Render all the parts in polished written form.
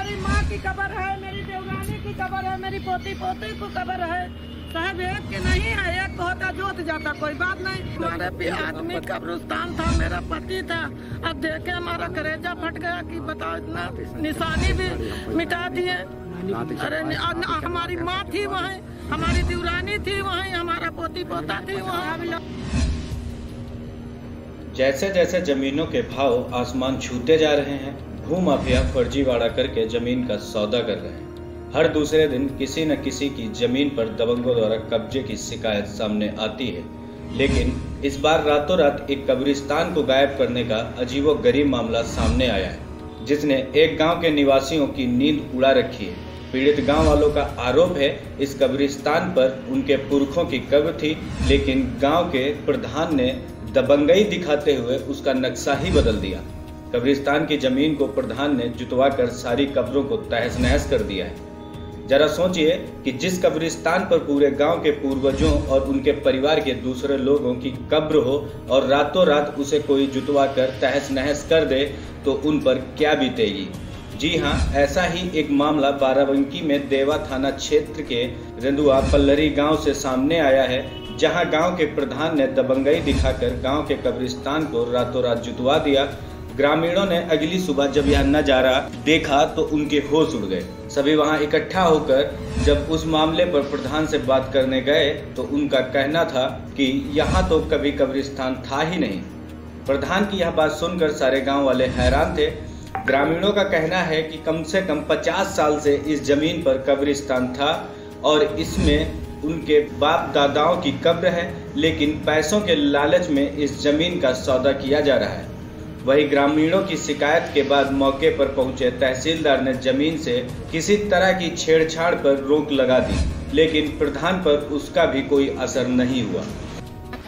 मेरी माँ की कब्र है, मेरी देवरानी की कब्र है, मेरी पोती पोते को कब्र है। साहब एक के नहीं है, एक को होता जोत जाता, कोई बात नहीं। हमारे भी आदमी कब्रिस्तान था, मेरा पति था। अब देखे हमारा कलेजा फट गया कि बताओ, इतना निशानी भी मिटा दिए। अरे हमारी माँ थी वहीं, हमारी देवरानी थी वहीं, हमारा पोती पोता थी वहाँ। जैसे जैसे जमीनों के भाव आसमान छूते जा रहे हैं, भूमाफिया फर्जीवाड़ा करके जमीन का सौदा कर रहे हैं। हर दूसरे दिन किसी न किसी की जमीन पर दबंगों द्वारा कब्जे की शिकायत सामने आती है। लेकिन इस बार रातों रात एक कब्रिस्तान को गायब करने का अजीबोगरीब मामला सामने आया है, जिसने एक गांव के निवासियों की नींद उड़ा रखी है। पीड़ित गांव वालों का आरोप है इस कब्रिस्तान पर उनके पुरखों की कब्र थी, लेकिन गांव के प्रधान ने दबंगई दिखाते हुए उसका नक्शा ही बदल दिया। कब्रिस्तान की जमीन को प्रधान ने जुतवाकर सारी कब्रों को तहस नहस कर दिया है। जरा सोचिए कि जिस कब्रिस्तान पर पूरे गांव के पूर्वजों और उनके परिवार के दूसरे लोगों की कब्र हो और रातों रात उसे कोई जुतवाकर तहस नहस कर दे तो उन पर क्या बीतेगी। जी हां, ऐसा ही एक मामला बाराबंकी में देवा थाना क्षेत्र के रेंदुआ पल्लरी गांव से सामने आया है, जहां गांव के प्रधान ने दबंगई दिखाकर गांव के कब्रिस्तान को रातों रात जुतवा दिया। ग्रामीणों ने अगली सुबह जब यह नजारा देखा तो उनके होश उड़ गए। सभी वहां इकट्ठा होकर जब उस मामले पर प्रधान से बात करने गए तो उनका कहना था कि यहाँ तो कभी कब्रिस्तान था ही नहीं। प्रधान की यह बात सुनकर सारे गांव वाले हैरान थे। ग्रामीणों का कहना है कि कम से कम 50 साल से इस जमीन पर कब्रिस्तान था और इसमें उनके बाप दादाओं की कब्र है, लेकिन पैसों के लालच में इस जमीन का सौदा किया जा रहा है। वही ग्रामीणों की शिकायत के बाद मौके पर पहुंचे तहसीलदार ने जमीन से किसी तरह की छेड़छाड़ पर रोक लगा दी, लेकिन प्रधान पर उसका भी कोई असर नहीं हुआ।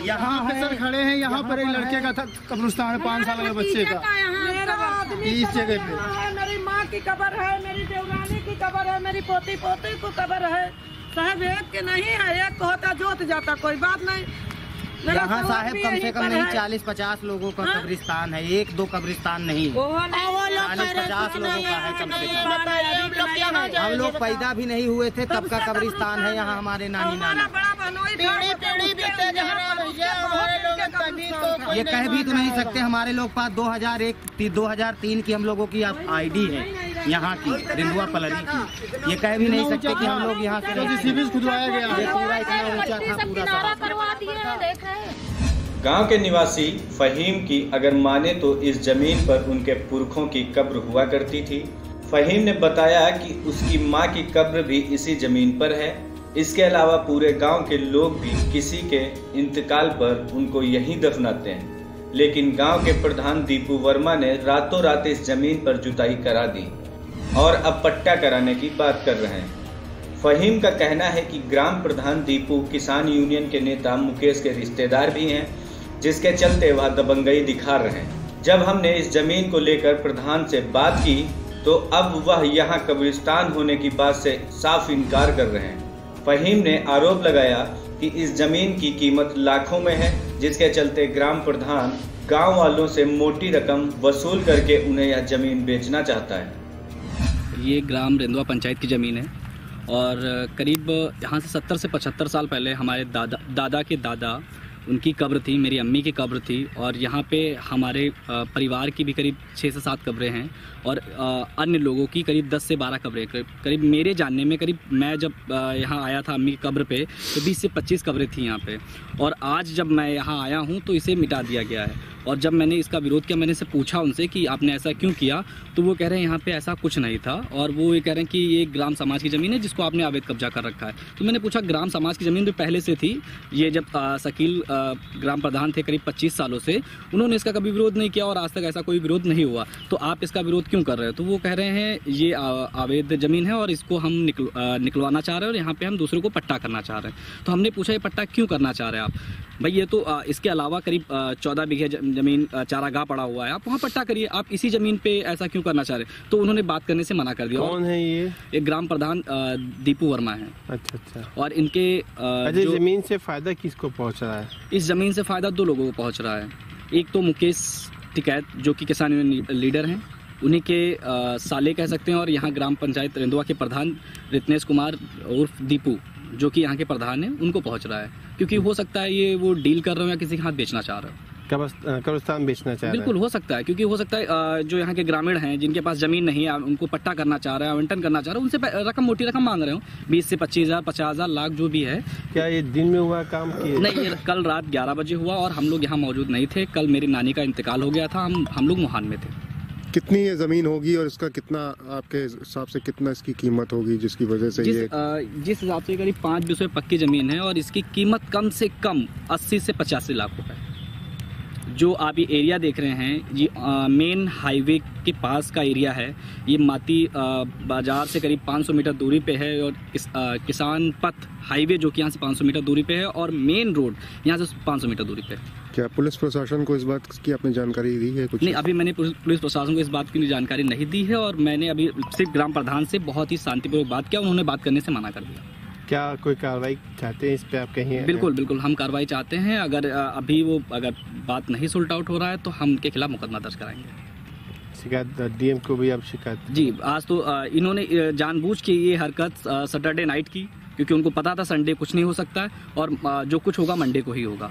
यहाँ अफसर खड़े हैं, यहाँ पर एक लड़के का था कब्रिस्तान है, 5 साल के बच्चे का, इस जगह पे मेरी माँ की कब्र है, मेरी देवरानी की कब्र है, मेरी पोती पोते को कब्र है। साहब एक के नहीं है, एक को होता जोत जाता, कोई बात नहीं। यहाँ साहब कम से कम नहीं 40-50 लोगों का कब्रिस्तान है, 1-2 कब्रिस्तान नहीं, 40-50 लोगों का है कम से कम। हम लोग पैदा भी नहीं हुए थे तब का कब्रिस्तान है यहाँ हमारे नानी नाना। ये कह भी तो नहीं सकते, हमारे लोग पास 2001-2003 की हम लोगों की आईडी है यहाँ की रेंदुआ पल्लरी की। ये कह भी नहीं सकते कि हम लोग यहाँ से खुदवाया गया, पूरा इतना ऊंचा था पूरा। गांव के निवासी फहीम की अगर माने तो इस जमीन पर उनके पुरखों की कब्र हुआ करती थी। फहीम ने बताया कि उसकी मां की कब्र भी इसी जमीन पर है। इसके अलावा पूरे गांव के लोग भी किसी के इंतकाल पर उनको यहीं दफनाते हैं, लेकिन गांव के प्रधान दीपू वर्मा ने रातों रात इस जमीन पर जुताई करा दी और अब पट्टा कराने की बात कर रहे हैं। फहीम का कहना है कि ग्राम प्रधान दीपू किसान यूनियन के नेता मुकेश के रिश्तेदार भी हैं, जिसके चलते वह दबंगई दिखा रहे हैं। जब हमने इस जमीन को लेकर प्रधान से बात की तो अब वह यहाँ कब्रिस्तान होने की बात से साफ इनकार कर रहे हैं। फहीम ने आरोप लगाया कि इस जमीन की कीमत लाखों में है, जिसके चलते ग्राम प्रधान गांव वालों से मोटी रकम वसूल करके उन्हें यह जमीन बेचना चाहता है। ये ग्राम रेंदुआ पंचायत की ज़मीन है और करीब यहाँ से 70 से 75 साल पहले हमारे दादा के दादा उनकी कब्र थी, मेरी अम्मी की कब्र थी और यहाँ पे हमारे परिवार की भी करीब 6 से 7 कब्रें हैं और अन्य लोगों की करीब 10 से 12 कब्रें। करीब मेरे जानने में करीब मैं जब यहाँ आया था अम्मी की कब्र पे तो 20 से 25 कब्रें थी यहाँ पे, और आज जब मैं यहाँ आया हूँ तो इसे मिटा दिया गया है। और जब मैंने इसका विरोध किया, मैंने से पूछा उनसे कि आपने ऐसा क्यों किया, तो वो कह रहे हैं यहाँ पे ऐसा कुछ नहीं था और वो ये कह रहे हैं कि ये ग्राम समाज की ज़मीन है जिसको आपने अवैध कब्जा कर रखा है। तो मैंने पूछा ग्राम समाज की ज़मीन तो पहले से थी, ये जब शकील ग्राम प्रधान थे करीब 25 सालों से, उन्होंने इसका कभी विरोध नहीं किया और आज तक ऐसा कोई विरोध नहीं हुआ, तो आप इसका विरोध क्यों कर रहे हो। तो वो कह रहे हैं ये अवैध ज़मीन है और इसको हम निकलवाना चाह रहे हैं और यहाँ पर हम दूसरों को पट्टा करना चाह रहे हैं। तो हमने पूछा ये पट्टा क्यों करना चाह रहे हैं आप भाई, ये तो इसके अलावा करीब 14 बीघे ज़मीन चारागाह पड़ा हुआ है, आप वहाँ पट्टा करिए, आप इसी ज़मीन पे ऐसा क्यों करना चाह रहे हैं। तो उन्होंने बात करने से मना कर दिया। कौन है ये? एक ग्राम प्रधान दीपू वर्मा है। अच्छा। और इनके ज़मीन से फायदा किसको पहुँच रहा है? इस ज़मीन से फायदा 2 लोगों को पहुँच रहा है। एक तो मुकेश टिकैत जो कि किसान यूनियन लीडर हैं उन्हीं के साले कह सकते हैं, और यहाँ ग्राम पंचायत रेंदुआ के प्रधान रितनेश कुमार उर्फ दीपू, जो कि यहाँ के प्रधान हैं, उनको पहुँच रहा है। क्योंकि हो सकता है ये वो डील कर रहे हो या किसी के हाथ बेचना चाह रहे हो, कब्रिस्तान बेचना चाह रहे हैं। बिल्कुल हो सकता है, क्योंकि हो सकता है जो यहाँ के ग्रामीण हैं जिनके पास जमीन नहीं है, उनको पट्टा करना चाह रहे हैं, आवंटन करना चाह रहे हैं, उनसे रकम, मोटी रकम मांग रहे हो, 20 से 25,000, 50,000, लाख जो भी है। क्या ये दिन में हुआ काम की? नहीं, ये कल रात 11 बजे हुआ और हम लोग यहाँ मौजूद नहीं थे। कल मेरी नानी का इंतकाल हो गया था, हम लोग मुहान में थे। कितनी ये जमीन होगी और इसका कितना, आपके हिसाब से कितना इसकी कीमत होगी जिसकी वजह से जिस हिसाब से करीब 5 बीसवे पक्की जमीन है और इसकी कीमत कम से कम 80 से 85 लाख रुपए। जो आप ये एरिया देख रहे हैं, ये मेन हाईवे के पास का एरिया है। ये माती बाजार से करीब 500 मीटर दूरी पे है, और किसान पथ हाईवे जो कि यहाँ से 500 मीटर दूरी पे है, और मेन रोड यहाँ से 500 मीटर दूरी पे है। क्या पुलिस प्रशासन को इस बात की आपने जानकारी दी है कुछ? नहीं, अभी मैंने पुलिस प्रशासन को इस बात की जानकारी नहीं दी है, और मैंने अभी सिर्फ ग्राम प्रधान से बहुत ही शांतिपूर्वक बात किया, उन्होंने बात करने से मना कर दिया। क्या कोई कार्रवाई चाहते हैं इस पे आप कहीं? बिल्कुल हम कार्रवाई चाहते हैं। अगर अभी वो बात नहीं सोल्ट आउट हो रहा है तो हम उनके खिलाफ मुकदमा दर्ज कराएंगे। शिकायत डीएम को भी आप शिकायत? जी, आज तो इन्होंने जानबूझ के ये हरकत सैटरडे नाइट की, क्योंकि उनको पता था संडे कुछ नहीं हो सकता है, और जो कुछ होगा मंडे को ही होगा।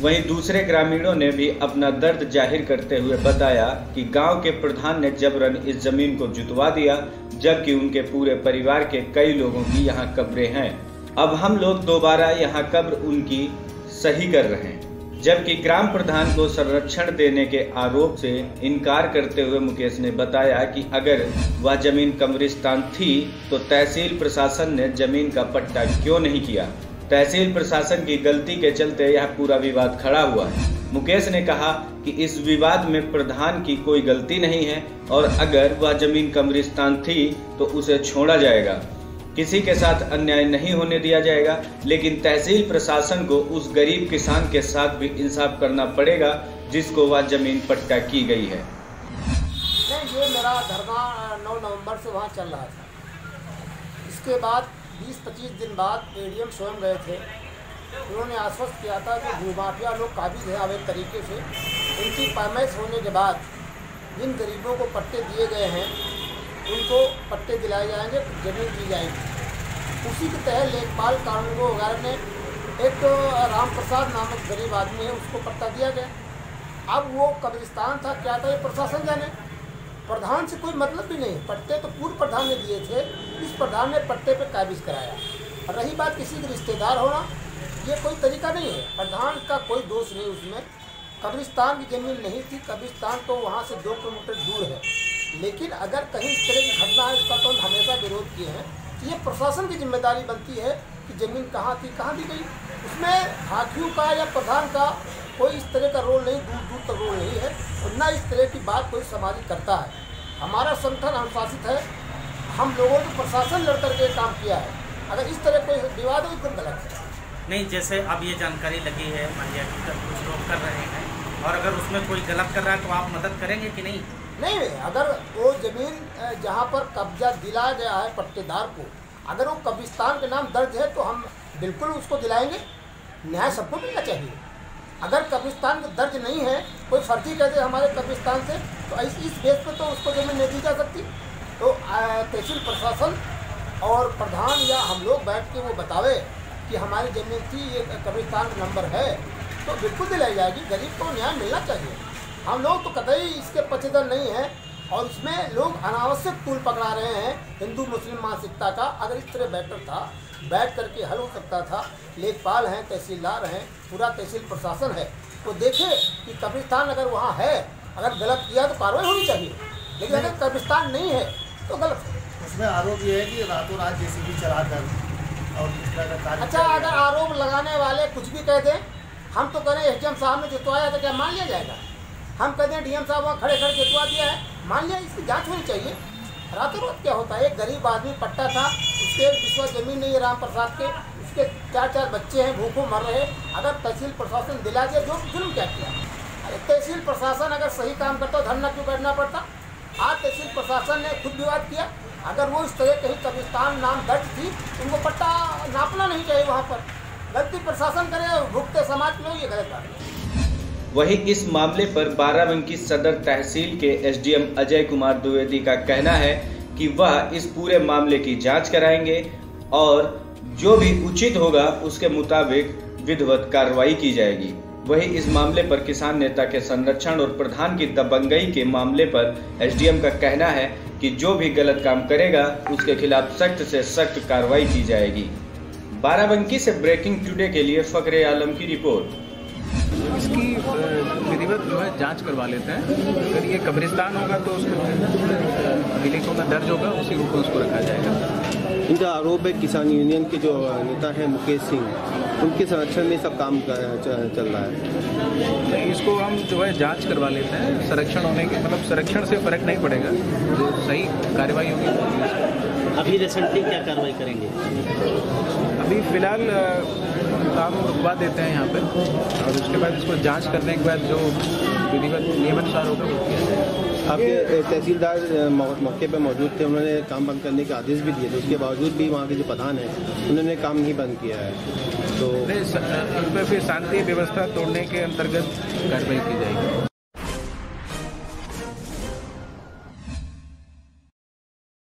वहीं दूसरे ग्रामीणों ने भी अपना दर्द जाहिर करते हुए बताया कि गांव के प्रधान ने जबरन इस जमीन को जुतवा दिया, जबकि उनके पूरे परिवार के कई लोगों की यहां कब्रें हैं। अब हम लोग दोबारा यहां कब्र उनकी सही कर रहे हैं। जबकि ग्राम प्रधान को संरक्षण देने के आरोप से इनकार करते हुए मुकेश ने बताया कि अगर वह जमीन कब्रिस्तान थी तो तहसील प्रशासन ने जमीन का पट्टा क्यों नहीं किया। तहसील प्रशासन की गलती के चलते यह पूरा विवाद खड़ा हुआ है। मुकेश ने कहा कि इस विवाद में प्रधान की कोई गलती नहीं है, और अगर वह जमीन कब्रिस्तान थी तो उसे छोड़ा जाएगा, किसी के साथ अन्याय नहीं होने दिया जाएगा। लेकिन तहसील प्रशासन को उस गरीब किसान के साथ भी इंसाफ करना पड़ेगा जिसको वह जमीन पट्टा की गई है। ये मेरा धरना 9 नवंबर से वहाँ चल रहा था। इसके बाद 20-25 दिन बाद एडीएम स्वयं गए थे। उन्होंने आश्वस्त किया था कि भूमाफिया लोग काबिज हैं अवैध तरीके से। इनकी पैमाइश होने के बाद जिन गरीबों को पट्टे दिए गए हैं उनको पट्टे दिलाए जाएंगे, जमीन दी जाएगी। उसी के तहत लेखपाल कानूनगो वगैरह ने एक राम प्रसाद नामक गरीब आदमी है, उसको पट्टा दिया गया। अब वो कब्रिस्तान था क्या था ये प्रशासन जाने। प्रधान से कोई मतलब भी नहीं। पट्टे तो पूर्व प्रधान ने दिए थे, इस प्रधान ने पट्टे पे काबिज कराया। और रही बात किसी के रिश्तेदार होना, ये कोई तरीका नहीं है। प्रधान का कोई दोष नहीं उसमें। कब्रिस्तान की जमीन नहीं थी, कब्रिस्तान तो वहाँ से 2 किलोमीटर दूर है। लेकिन अगर कहीं इस तरह की घटना है, इसका तो हम हमेशा विरोध किए हैं कि ये प्रशासन की जिम्मेदारी बनती है कि ज़मीन कहाँ थी, कहाँ दी गई। उसमें हाकियों का या प्रधान का कोई इस तरह का रोल नहीं, दूर दूर तक रोल नहीं है, और न इस तरह की बात कोई समाजी करता है। हमारा संगठन अनुशासित है, हम लोगों ने प्रशासन लड़ करके काम किया है। अगर इस तरह कोई विवाद हो एकदम गलत है। नहीं, जैसे अब ये जानकारी लगी है, मान लिया कि कुछ लोग कर रहे हैं, और अगर उसमें कोई गलत कर रहा है तो आप मदद करेंगे कि नहीं? नहीं, अगर वो ज़मीन जहाँ पर कब्जा दिलाया गया है पट्टेदार को, अगर वो कब्रिस्तान के नाम दर्ज है तो हम बिल्कुल उसको दिलाएंगे। न्याय सबको मिलना चाहिए। अगर कब्रिस्तान दर्ज नहीं है, कोई फर्जी कह दे हमारे कब्रिस्तान से, तो इस बेस पर तो उसको जमीन नहीं दी जा सकती। तो तहसील प्रशासन और प्रधान या हम लोग बैठ के वो बतावे कि हमारी ज़मीन थी, ये कब्रिस्तान नंबर है, तो बिल्कुल दिलाई जाएगी। गरीब को न्याय मिलना चाहिए। हम लोग तो कतई इसके पक्षधर नहीं हैं, और इसमें लोग अनावश्यक टूल पकड़ा रहे हैं हिंदू मुस्लिम मानसिकता का। अगर इस तरह बेटर था, बैठ करके हल हो सकता था। लेखपाल हैं, तहसीलदार हैं, पूरा तहसील प्रशासन है, तो देखे कि कब्रिस्तान अगर वहाँ है, अगर गलत किया तो कार्रवाई होनी चाहिए। लेकिन अगर कब्रिस्तान नहीं है तो गलत है। उसमें आरोप ये है कि रातों रात जेसीबी चला कर और इस तरह का कार्य। अच्छा, अगर आरोप लगाने वाले कुछ भी कह दें, हम तो करें एसडीएम साहब ने जितवाया था, क्या मान लिया जाएगा? हम कहते हैं डीएम साहब वहाँ खड़े खड़े जितवा दिया है, मान लिया। इसकी जांच होनी चाहिए। रातों रात क्या होता है? एक गरीब आदमी पट्टा था, उसके विश्वास जमीन नहीं है राम प्रसाद के, उसके 4-4 बच्चे हैं, भूखों मर रहे। अगर तहसील प्रशासन दिला दिया, जो जुल्म क्या किया? अरे तहसील प्रशासन अगर सही काम करता, धरना क्यों बैठना पड़ता? आज तहसील प्रशासन ने खुद विवाद किया। अगर वो इस तरह कहीं कब्रिस्तान नाम दर्ज थी, उनको पट्टा नापना नहीं चाहिए वहाँ पर। गलती प्रशासन करे, भुगते समाज में, ये गलत बात है। वहीं इस मामले पर बाराबंकी सदर तहसील के एसडीएम अजय कुमार द्विवेदी का कहना है कि वह इस पूरे मामले की जांच कराएंगे और जो भी उचित होगा उसके मुताबिक विधिवत कार्रवाई की जाएगी। वहीं इस मामले पर किसान नेता के संरक्षण और प्रधान की दबंगई के मामले पर एसडीएम का कहना है कि जो भी गलत काम करेगा उसके खिलाफ सख्त से सख्त कार्रवाई की जाएगी। बाराबंकी से ब्रेकिंग टुडे के लिए फखरे आलम की रिपोर्ट। इसकी विधिवत जो है जांच करवा लेते हैं। अगर ये कब्रिस्तान होगा तो उसको अभिलेखों में दर्ज होगा, उसी रूप में उसको रखा जाएगा। इनका आरोप है किसान यूनियन के जो नेता हैं मुकेश सिंह, उनके संरक्षण में सब काम चल रहा है। इसको हम जो है जांच करवा लेते हैं। संरक्षण होने के मतलब संरक्षण से फर्क नहीं पड़ेगा, जो सही कार्रवाई होगी। अभी रिसेंटली क्या कार्रवाई करेंगे? अभी फिलहाल काम रुकवा देते हैं यहाँ पे और उसके बाद इसको जांच करने के बाद जो विधिवत नियमानुसार होगा वो किया जाएगा। आपके तहसीलदार मौके पर मौजूद थे, उन्होंने काम बंद करने के आदेश भी दिए थे, उसके बावजूद भी वहाँ के जो प्रधान हैं उन्होंने काम नहीं बंद किया है। तो उन पर फिर शांति व्यवस्था तोड़ने के अंतर्गत कार्रवाई की जाएगी।